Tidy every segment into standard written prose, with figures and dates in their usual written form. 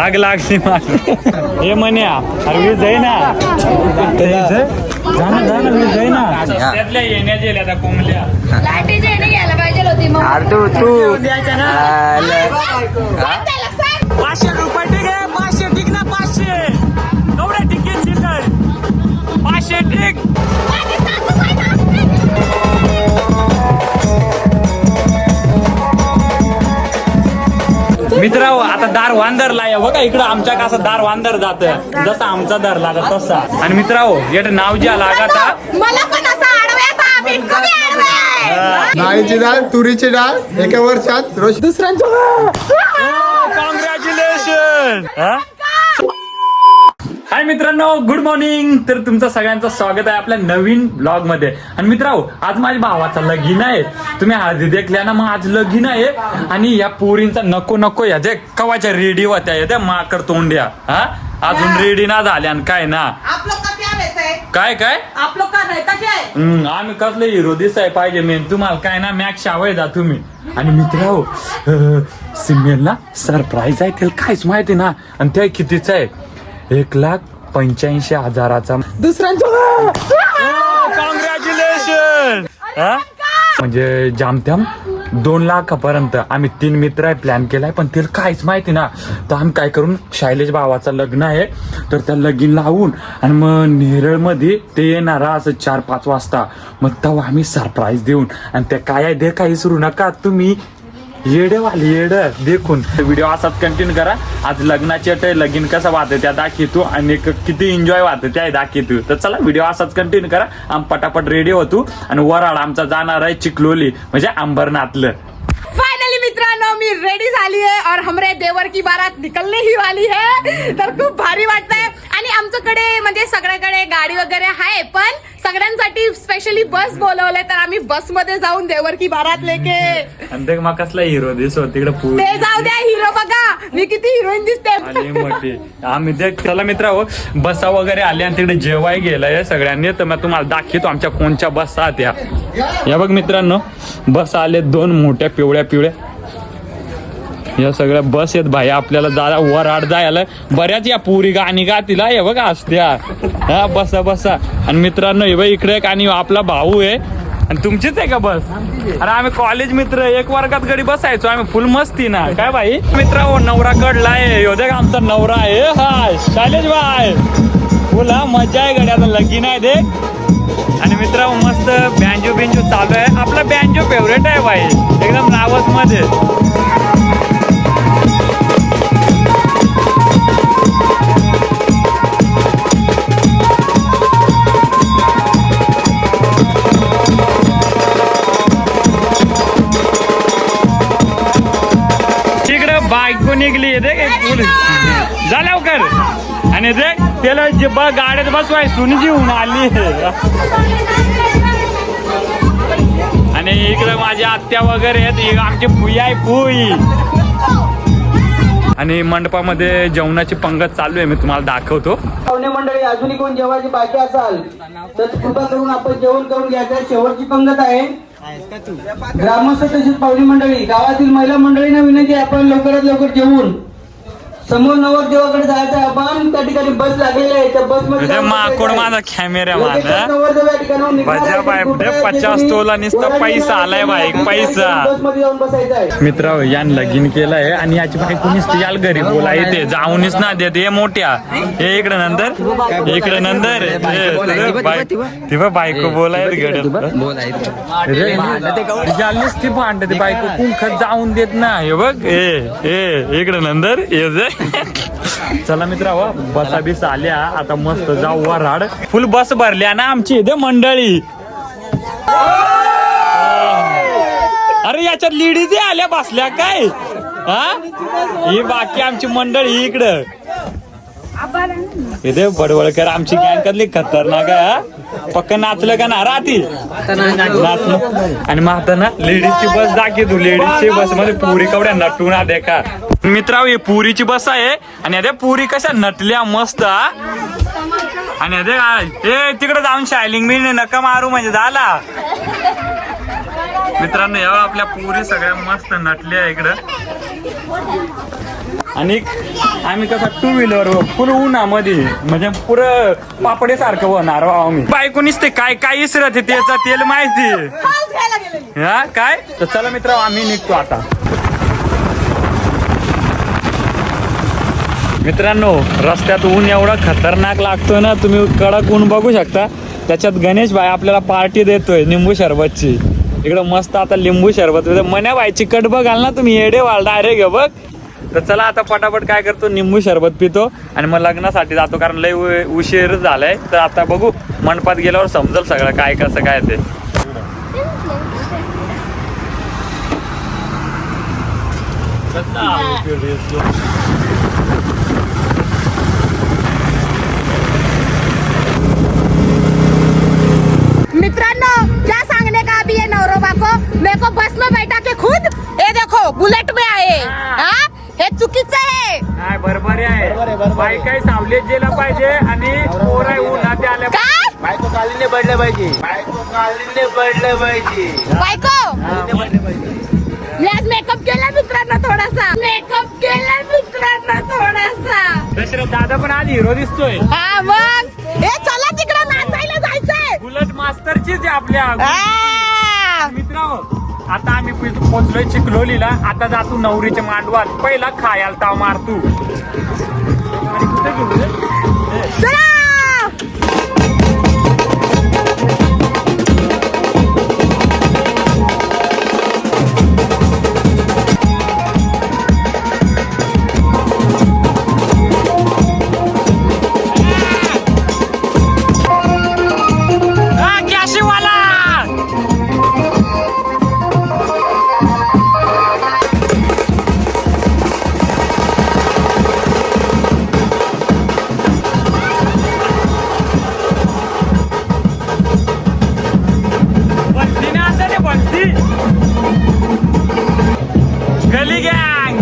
आग लागली हे म्हणे अरे वीज आहे ना वीज आहे ना त्यातल्या येण्या गेल्या त्या कोंबल्या घ्यायला पाहिजे होती मग तू 500 रुपये ठीक आहे 500 ठीक ना 500 एवढे तिकीट चिल्लर 500 ठीक मित्रांनो आता दार वांदरला आहे बघा इकडं आमच्या कसं दार वांदर जात जसा आमचा दार लागत तसा आणि मित्रांनो यात नाव ज्या लागत मला पण असं डाळीची डाळ तुरीची डाळ एका वर्षात रोज दुसऱ्यांचं कॉंग्रॅच्युलेशन हाय मित्रांनो गुड मॉर्निंग तर तुमचं सगळ्यांचं स्वागत आहे आपल्या नवीन ब्लॉग मध्ये आणि मित्रांनो आज माझ्या भावाचा लगीन आहे तुम्ही हळदी देखल्या ना मग आज लगीन आहे आणि या पोरींचा नको नको या जे कवाच्या रेडी होत्या या माकड तोंड्या हा अजून रेडी ना झाल्या आणि काय ना काय काय आम्ही कसले हिरो दिसाय पाहिजे मेन तुम्हाला काय ना मॅक्स शावय जा तुम्ही आणि मित्रांनो सिमेलला सरप्राईज आहे त्याला काहीच माहिती ना आणि ते कितीच आहे 1,85,000 दुसऱ्यांचं कॉंग्रॅच्युलेशन म्हणजे जामत्याम 2 लाखापर्यंत आम्ही 3 मित्र आहे प्लॅन केलाय पण त्याला काहीच माहिती ना तर आम्ही काय करून शैलेश भावाचं लग्न आहे तर त्या लगीन लावून आणि मग नेरळ मध्ये ते येणार असं 4-5 वाजता मग तेव्हा आम्ही सरप्राईज देऊन आणि ते काय आहे दे काही सुरू नका तुम्ही येडेवाले येड देखून व्हिडिओ असाच कंटिन्यू करा आज लग्नाचे लगीन कसं वाहतं त्या दाखवतो आणि किती एन्जॉय वाहतं त्या दाखवतो तर चला व्हिडिओ असाच कंटिन्यू करा आम पटापट रेडी होतो आणि वराड आमचा जाणार आहे चिखलोली म्हणजे अंबरनाथलं फाइनली मित्रांनो मी रेडी झाली आहे और हमरे देवर की बारात निकलने ही वाली है तर खूप भारी वाटतंय आणि आमच्याकडे म्हणजे सगळ्याकडे गाडी वगैरे आहे पण सगळ्यांसाठी स्पेशली बस बोलवलंय तर आम्ही बस मध्ये जाऊन देवर की बारात लेके आणि ते मग कसला हिरो दिसतो तिकडे ते जाऊ द्या हिरो बघा मी किती हिरोईन दिसते मोठी आम्ही ते चला मित्र बसा वगैरे आले आणि तिकडे जेवाय गेलाय सगळ्यांनी तर मग तुम्हाला दाखवतो आमच्या कोणच्या बस त्या या बघ मित्रांनो बस आले 2 मोठ्या पिवळ्या या सगळ्या बस आहेत भाई आपल्याला जरा वर आड जायला बऱ्याच या पुरी गाणी गातील हे बघा असत्या हा बसा आणि मित्रांनो हे बघ इकडे एक आणि आपला भाऊ आहे आणि तुमचीच आहे का बस अरे आम्ही कॉलेज मित्र एक वर्गात गडी बसायचो आम्ही फुल मस्ती ना काय भाई मित्र नवरा कडलाय हो का आमचा नवरा आहे हाय शैलेश भाई फुल हा मजा आहे गडी आता लगीन आहे दे आणि मित्र मस्त बँजो चालू आहे आपला बँजो फेवरेट आहे भाई एकदम रावत मध्ये बायको निघली देख जा लवकर आणि देख त्याला जे गाड्यात बसवाय सुनीची होऊन आली आणि इकडे माझ्या आत्या वगैरे आहेत आमची फुई आहे फुई आणि मंडपामध्ये जेवणाची पंगत चालू आहे मी तुम्हाला दाखवतो पाहुणे मंडळी अजूनही कोण जेवायची बाकी असाल तर कृपा करून आपण जेवण करून घ्यायचं शेवटची पंगत आहे ग्रामस्थ तसेच पाहुणे मंडळी गावातील महिला मंडळींना विनंती आपण लवकरात लवकर जेवून समोर नवरदेवाकडे जायचं आहे आपण त्या ठिकाणी बस लागलेली आहे त्या बस मध्ये माकोड माझा कॅमेरा माझा 50 तोला नुसता पैसा आलाय बाईक पैसा मित्र यान लगीन केलंय आणि याची बायको नुसती याल घरी बोला येते जाऊनच ना देते मोठ्या हे इकडे नंतर ती बायको बोलाय नुसती भांडते बायको कुंखत जाऊन देत ना हे बघ इकडे नंतर चला मित्र बसा बिस आल्या आता मस्त जाऊ वराड फुल बस भरल्या ना आमची इथे मंडळी अरे याच्यात लेडीज आल्या बसल्या काय हा ही बाकी आमची मंडळी इकडं इथे बडवळकर आमची गँग कधली खतरनाक आहे पक्क नाचलं का ना राती नाचलं आणि मग आता ना लेडीजची बस दाखवतो लेडीजची बस मध्ये पुरी कवड्या नटून दे का मित्रांनो ही पुरीची बस आहे आणि अरे पुरी कशा नटल्या मस्त आणि अरे तिकडे जाऊन शायलिंग मी नका मारू म्हणजे झाला मित्रांनो यावेळी आपल्या पुरी सगळ्या मस्त नटल्या इकडं आणि आम्ही कसं 2 व्हीलर फुल उन्हामध्ये म्हणजे पुरं पापडे सारखं होणार आम्ही बायकोनीच ते काय काय इसरत त्याचा तेल माहिती पाऊस घ्यायला गेलेली. हा काय तर चला मित्र आम्ही निघतो आता. मित्रांनो रस्त्यात ऊन एवढा खतरनाक लागतोय ना तुम्ही कडक ऊन बघू शकता. त्याच्यात गणेश भाई आपल्याला पार्टी देतोय लिंबू शरबतची. इकडं मस्त आता लिंबू शरबत मन्या भाईची कट बघाल ना तुम्ही येडे वाल डायरेक्ट बघ. तर चला आता पटापट काय करतो लिंबू शरबत पितो आणि मग लग्नासाठी जातो कारण लय उशीर झालाय. तर आता बघू मंडपात गेल्यावर समजेल सगळं काय कसं काय ते. मित्रांनो क्या सांगने का अभी ये नौरोबा को मेरे को बस में बैठा के खुद ये देखो बुलेट में आए. हाँ हे चुकीचं आहे. काय बरोबर आहे बाई काय सावलीत गेला पाहिजे आणि पोरा उन्हात आल्या काय बायको कालीने पडले पाहिजे. बायको कालीने पडले पाहिजे. बायको मी आज मेकअप केला मित्रांनो थोडासा. मेकअप केला मित्रांनो थोडासा. दशरथ दादा पण आज हिरो दिसतोय. हा मग हे चला तिकडे नाचायला जायचंय. बुलेट मास्तरचीच आहे आपल्या आ. मित्रांनो आता आम्ही पोचलोय चिखलोलीला. आता जातो नवरीच्या मांडवात. पहिला खायला ताव मारतो. चला गली गँग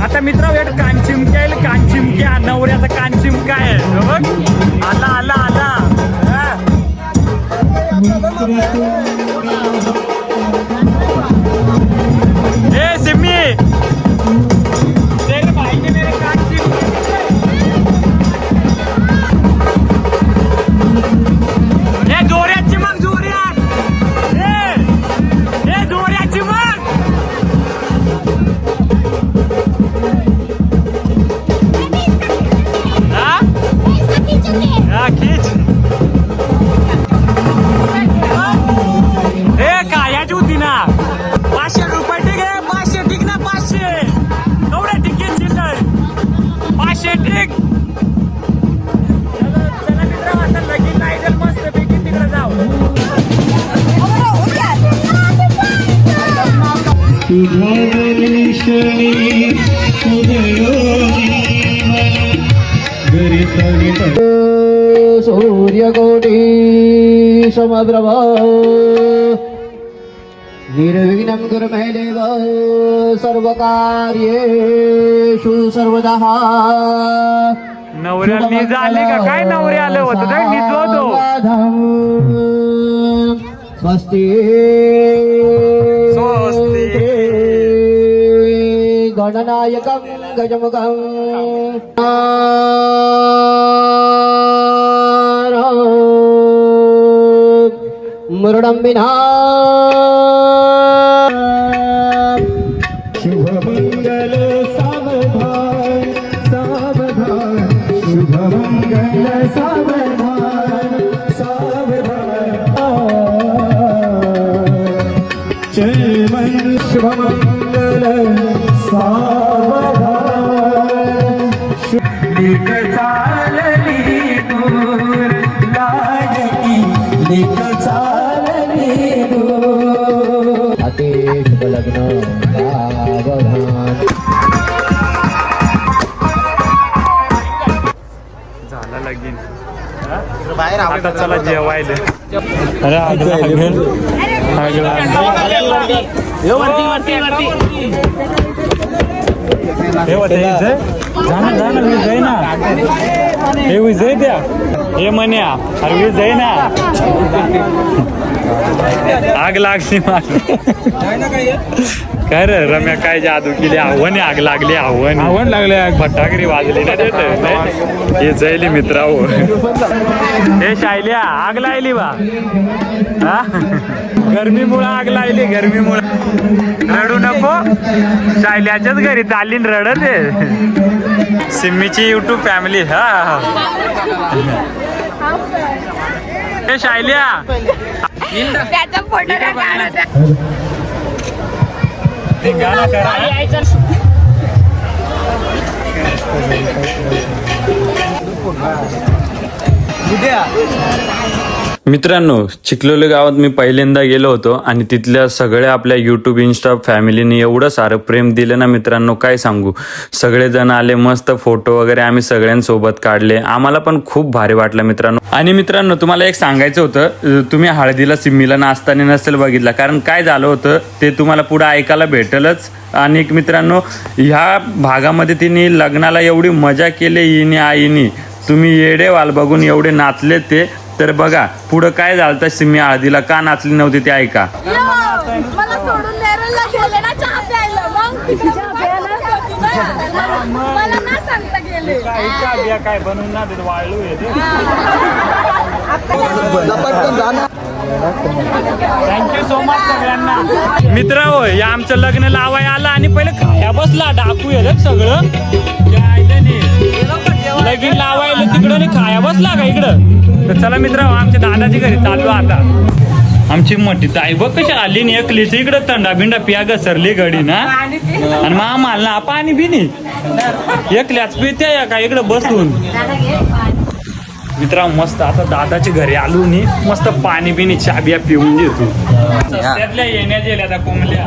आता मित्र वेट कांचिमक्या येईल. कांचिमक्या नवऱ्याचा कांचिमका आहे बघ. आला आला आला हा. ए सिम्मी तेरे भाई ने मेरे कांचिमके जोऱ्याची मग जोऱ्यात ए जोऱ्याची मग हा खीच ए कायाची होती ना. 500 रुपये ठीक आहे. 500 ठीक ना. 500 एवढ्या टिकीट चिल्लर 500 ठीक. चला मित्र आता लगीन नाही मस्त पैकी तिकडे जाऊ. सूर्यकोटि समप्रभ निर्विघ्नं कुरु मे देव सर्वकार्येषु सर्वदा. नवऱ्याला नीज आली का काय. नवरे आलं होतं काय नीज होतो. स्वस्ति स्वस्ति गणनायकं गजमुखं मृडं विना शुभमंगल सावधान सावधान शुभमंगल सावधान सावधान जय शुभमंगल सावधान लेक चालली दूर लाजकी लेक चालली दूर अति शुभ लग्न सावधान. झाला लगीन आता चला जेवायला. अरे जाना जाना मी जाईना हे विजय द्या हे म्हण्या अरे विजय ना आग लागली मला काय रे रम्या काय जादू केली आव्हाने आग लागली आव्हान लागले फटाकरी वाजली ना देत हे जैली मित्रा हे शायल्या आग लागली बा हा गरमीमुळं आग लागली गरमीमुळं रडू नको शायल्याच्याच घरी चालली रडत आहे सिम्मीची युट्यूब फॅमिली हा हे शायल्या त्याचा फोटो ते गाणं करा मित्रांनो चिखलोली गावात मी पहिल्यांदा गेलो होतो आणि तिथल्या सगळ्या आपल्या यूट्यूब इंस्टा फॅमिलीने एवढं सारं प्रेम दिलं ना मित्रांनो काय सांगू सगळेजण आले मस्त फोटो वगैरे आम्ही सगळ्यांसोबत काढले आम्हाला पण खूप भारी वाटलं मित्रांनो आणि मित्रांनो तुम्हाला एक सांगायचं होतं तुम्ही हळदीला सिम्मीला नाचताना नसेल बघितलं कारण काय झालं होतं ते तुम्हाला पुढे ऐकायला भेटेलच आणि मित्रांनो ह्या भागामध्ये तिने लग्नाला एवढी मजा केली हिने आईनी तुम्ही येडे वाल बघून एवढे नाचले ते तर बघा पुढं काय झालं तर सिम्मी हळदीला का नाचली नव्हती ते ऐका मला सोडून नेरळला गेले ना चहा प्यायला मग मला ना सांगता गेले काय बनवून ना वाळू थँक्यू सो मच सगळ्यांना मित्र हो या आमचं लग्न लावाय आलं आणि पहिले खाया बसला डाकू आहे सगळं लगीन लावायला तिकडं आणि खाया बसला का इकडं तर चला मित्र आमच्या दादाच्या घरी चाललो आता आमची मोठी ताई बघ कशी आली नाही एकलीच इकडं थंडा बिंडा पिया घसरली घडी ना आणि आम्हाला ना पाणी बिनी एकल्याच पित्या का इकडं बसून मित्रा मस्त आता दादाच्या घरी आलो नी मस्त पाणी बिनी चहा बिया पिऊन घेतो त्यातल्या येण्या गेल्या आता कोंबल्या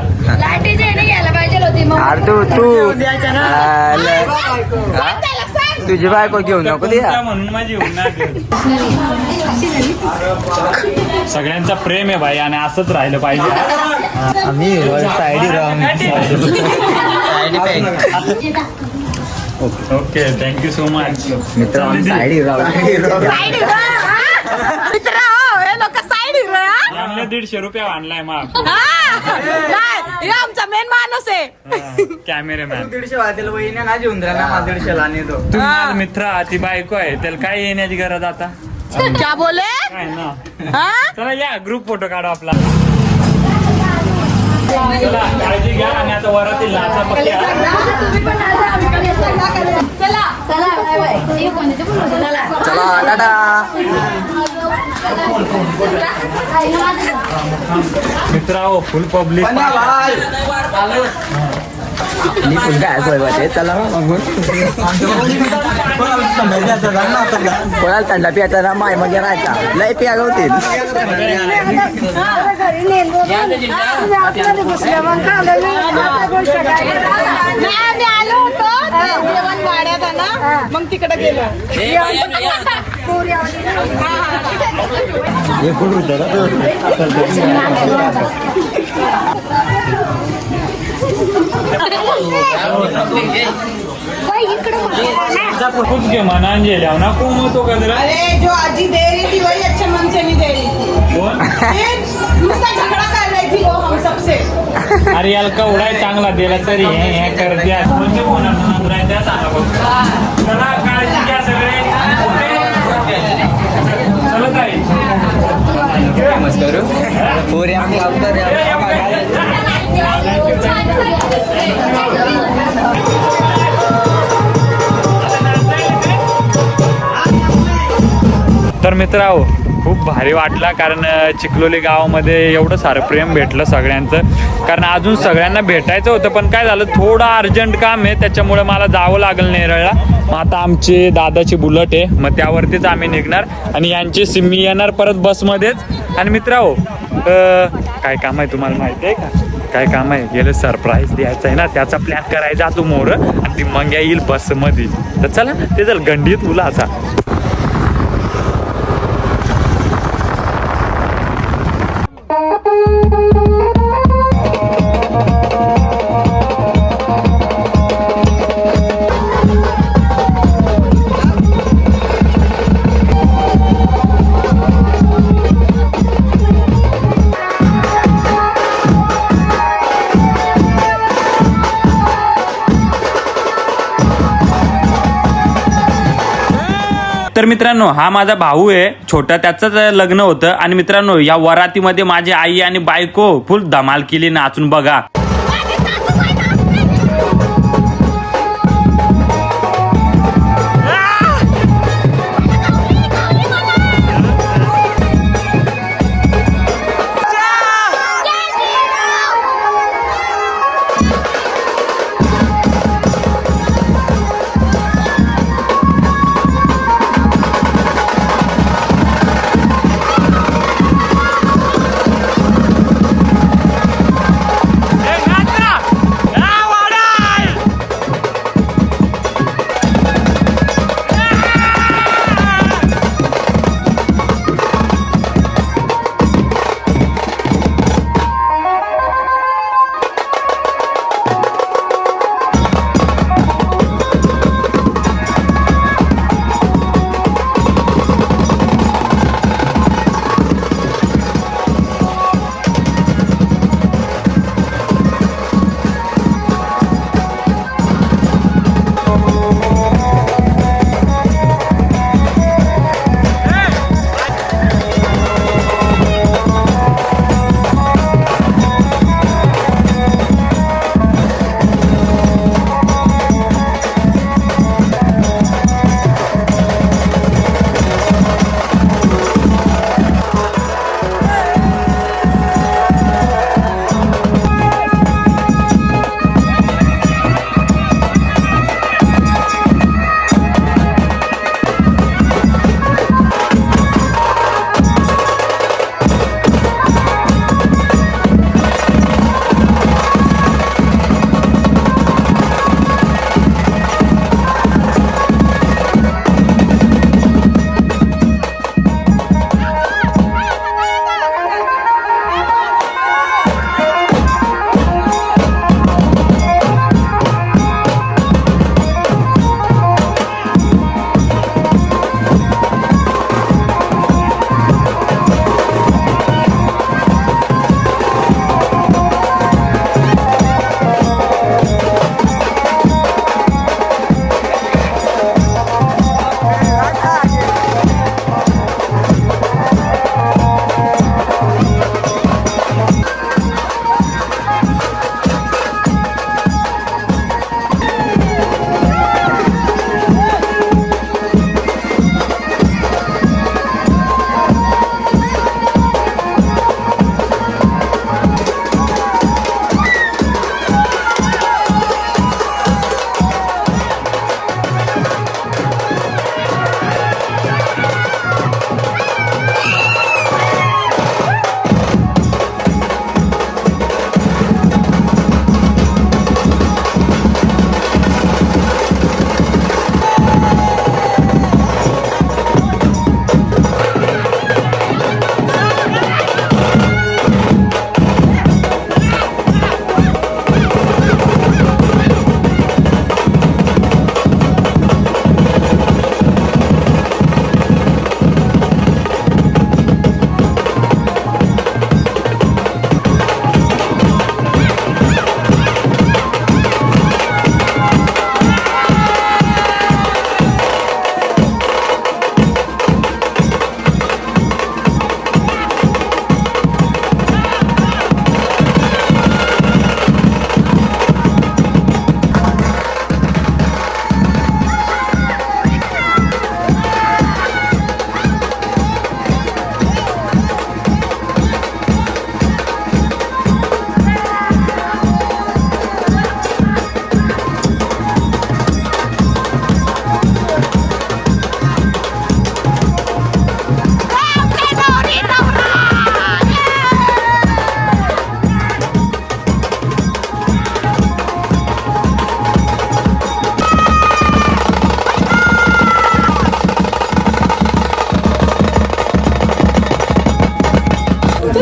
तुझी बायको घेऊ नको म्हणून माझी सगळ्यांचा प्रेम आहे भाई आणि असंच राहिलं पाहिजे आम्ही ओके थँक्यू सो मच मित्र हे लोक साईड आमला 150 रुपये आणलाय मग हे आमचा मेन माणूस आहे कॅमेरामॅन 150 वाटेल वहिनी ना जेवून राहिला माझा 150 ला नेतो तुम्ही मित्र ती बायको आहे त्याला काय येण्याची गरज आता क्या बोले काय ना हा? चला या ग्रुप फोटो काढू आपला चला काळजी घ्या आणि आता वरातील लाचा पक्या चला टाटा मित्र हो फुल पब्लिक मी फुल काय सोय चला कोणाला थंडा पियाचा ना माय मध्ये राहायचा लय पिया गवतील आम्ही आलो होतो जेवण वाड्यात ना मग तिकडे गेलो कुछ के मना जेल्या ना कौन हो तो कदर अरे जो आजी दे रही थी वही अच्छे मन से नहीं दे रही थी मुझसे झगड़ा कर रही थी वो हम सबसे अरे यार का उडाय चांगला दिला तरी हे कर द्या म्हणजे कोणाला उडाय द्या सांगा बघ चला काळजी घ्या सगळे चला ताई नमस्कार पोरी आम्ही तर मित्रांनो खूप भारी वाटला कारण चिखलोली गावामध्ये एवढं सारं प्रेम भेटलं सगळ्यांचं कारण अजून सगळ्यांना भेटायचं होतं पण काय झालं थोडं अर्जंट काम आहे त्याच्यामुळे मला जावं लागलं नेरळला मग आता आमची दादाची बुलट आहे मग त्यावरतीच आम्ही निघणार आणि यांची सिम्मी येणार परत बसमध्येच आणि मित्रांनो काय काम आहे तुम्हाला माहिती आहे का काय काम आहे गेलं सरप्राईज द्यायचं आहे ना त्याचा प्लॅन करायचा तू मोर आणि ती मंग्या येईल बसमध्ये तर चला ते जर गंडीत तुला असा मित्रांनो हा माझा भाऊ आहे छोटा, त्याचंच लग्न होतं. आणि मित्रांनो या वरातीमध्ये माझी आई आणि बायको फुल धमाल केली, नाचून बघा.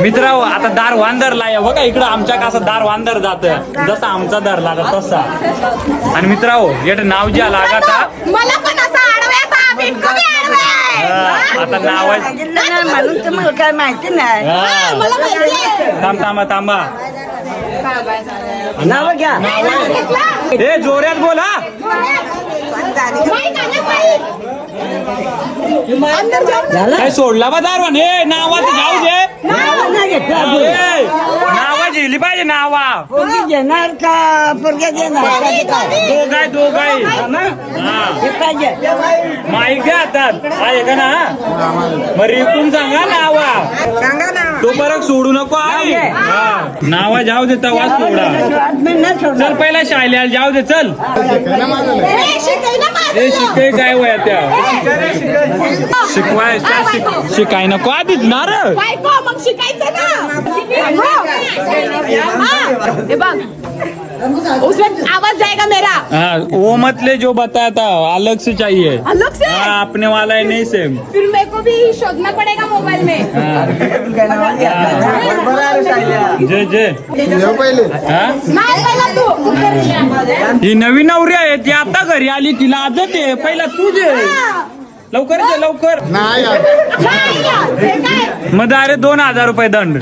मित्रांनो आता दार वांदरला आहे बघा, इकडं आमच्या कसं दार वांदर जात जसा आमचा दार लागत तसा. आणि मित्रांनो याच नाव जे लागत मला पण असं आडव्यात आता नाव आहे म्हणून तुम्हाला काय माहिती नाही. मला माहिती आहे. थांबा नाव घ्या. ए जोऱ्यात बोला. अंदर जाऊ ना. काय सोडला बा दारवान हे नावात जाऊ दे नाही घेतला ए, नावा झेली पाहिजे नावा पोरगी घेणार का पोरग्या देणार दोघाय हे पाहिजे माईक घ्या हातात आहे का ना मग रिकून सांगा नावा सांगा ना तो परत सोडू नको आहे हा. नावा जाऊ दे तवा सोडा नाही सोडणार. चल पहिला शाळेला जाऊ दे चल हे शिकाय काय वया त्या शिकवाय शिकाय नको आधीच ना रे बायको मग शिकायचं ना. हे बघ उसमें आवाज जाएगा मेरा. हाँ वो मतले जो बताया था अलग से चाहिए अलग से हाँ अपने वाला है नहीं सेम फिर मेरे को भी शोधना पड़ेगा मोबाइल में. जे जे जेव पहिले हा नाही पहिला तू. ही नवीन नवरी आहे ती आता घरी आली तिला आदत आहे पहिला तू जे लवकर जे लवकर नाही यार. नाही यार, हे काय? मग अरे 2000 रुपये दंड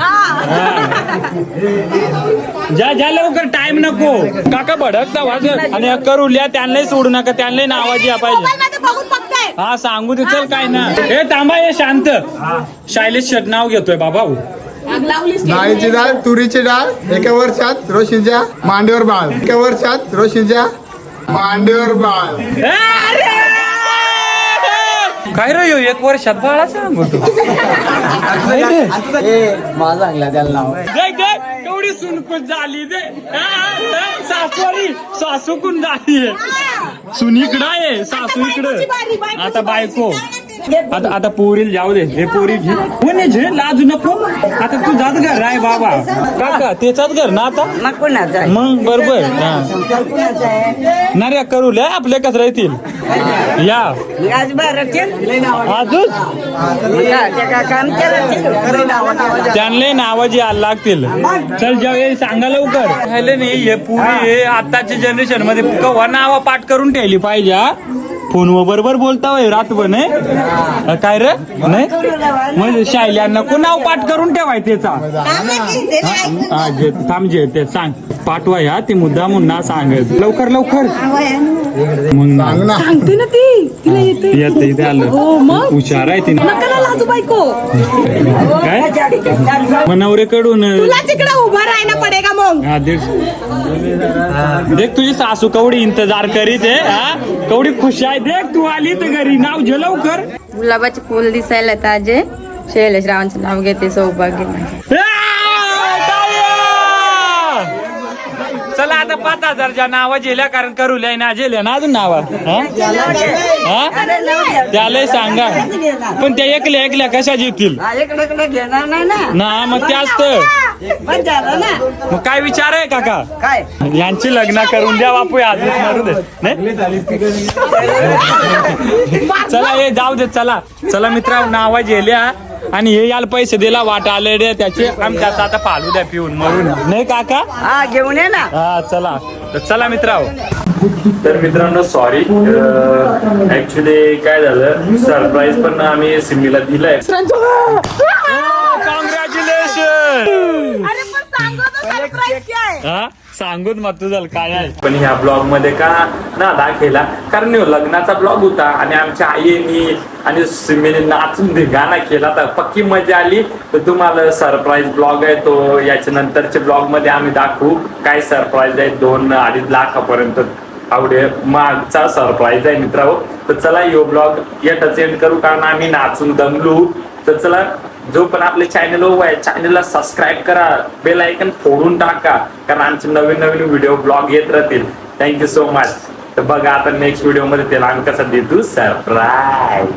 जा जा लवकर टाइम नको काका भडकता वाजत आणि करू लिया त्यांनाही सोडू नका त्यांनाही नावाजी या पाहिजे मोबाईल मध्ये बघून बघताय. हा सांगू दे चल काय ना हे थांबा हे शांत शैलेश शेट नाव घेतोय बाबा आग लावलीस की. डाळीची डाळ तुरीची डाळ एका वर्षात रोशीच्या मांडीवर बाळ एका वर्षात रोशीच्या मांडीवर बाळ काय रे ह्यो, 1 वर्षात बाळा सांगतो माझा अंगला त्याला नाव केवढी सुनकून झाली दे सासू सासू कुण झाली सुनीकडं आहे सासू इकडं आता बायको आता पोरील जाऊ दे हे पोरी घे कोणी झे लाजू नको आता तू जात घर आहे बाबा काका तेचाच घर ना आता मग कोणाचं आहे? मग बरोबर संसार कोणाचा आहे? ना रे करू लय आपले कसं राहतील या आज बारातील आजच काम केलं त्यांना नावाजी यायला लागतील चल जाऊ हे सांगा लवकर राहिले नाही हे पुरी हे आताच्या जनरेशन मध्ये कव्हा नावा पाठ करून ठेवली पाहिजे हा फोनवर बरोबर बोलता होय रातभर नाही काय रे नाही म्हणजे शायल्या नको नाव पाठ करून ठेवाय त्याचा थांब जे ते सांग पाठवा या ती मुद्दा मुन्ना सांगत लवकर लवकर मग सांग ना सांगते ना ती तिला येते. येत इथे आलं हो मग हुशार आहे ती नका ना लाजू बायको. काय मग नवरेकडून तुला तिकडे उभा राहायला पडेगा मग. हा देख तुझी सासू कवडी इंतजार करीत आहे हा कवडी खुश आहे देख तू आली तर घरी नाव जे लवकर गुलाबाचे फुल दिसायला ताजे शैलेश रावांचं नाव घेते सौभाग्य माझे. चला आता 5000च्या नावा जेल्या कारण करू लय ना जेल्या ना अजून नावा त्याला सांगा पण त्या एकल्या कशा जेतील इकडे घेणार नाही ना ना मग ते असत पण झालं ना मग काय विचार आहे काका काय यांची लग्न करून द्या बापू आधीच मारू दे नाही चला हे जाऊ दे चला चला मित्रा नावा जेल्या आणि हे याला पैसे दिला वाट आले रे त्याचे आम्ही त्याचा आता फालू द्या पिऊन मरून नाही काका हा घेऊन ये ना हा चला तर चला तर मित्रांनो सॉरी ऍक्च्युली काय झालं सरप्राईज पण आम्ही सिमीला दिलाय कॉंग्रॅच्युलेशन अरे पण सांगू तर सरप्राईज काय आहे? हा सांगून मग तुझं काय आहे पण ह्या ब्लॉग मध्ये का ना दाखवला कारण लग्नाचा ब्लॉग होता आणि आमच्या आईनी आणि सिमीने नाचून गाणं केला तर पक्की मजा आली तर तुम्हाला सरप्राईज ब्लॉग आहे तो याच्या नंतरच्या ब्लॉग मध्ये आम्ही दाखवू काय सरप्राईज आहे 2-2.5 लाखापर्यंत आवडे मागचा सरप्राईज आहे मित्रांनो तर चला यो ब्लॉग यातच एंड करू कारण आम्ही नाचून दमलू तर चला जो पण आपल्या चॅनलला सबस्क्राईब करा बेल आयकन फोडून टाका कारण आमचे नवीन व्हिडिओ ब्लॉग येत राहतील थँक्यू सो मच तर बघा आता नेक्स्ट व्हिडिओ मध्ये त्याला आम्ही कसं देतो सरप्राईज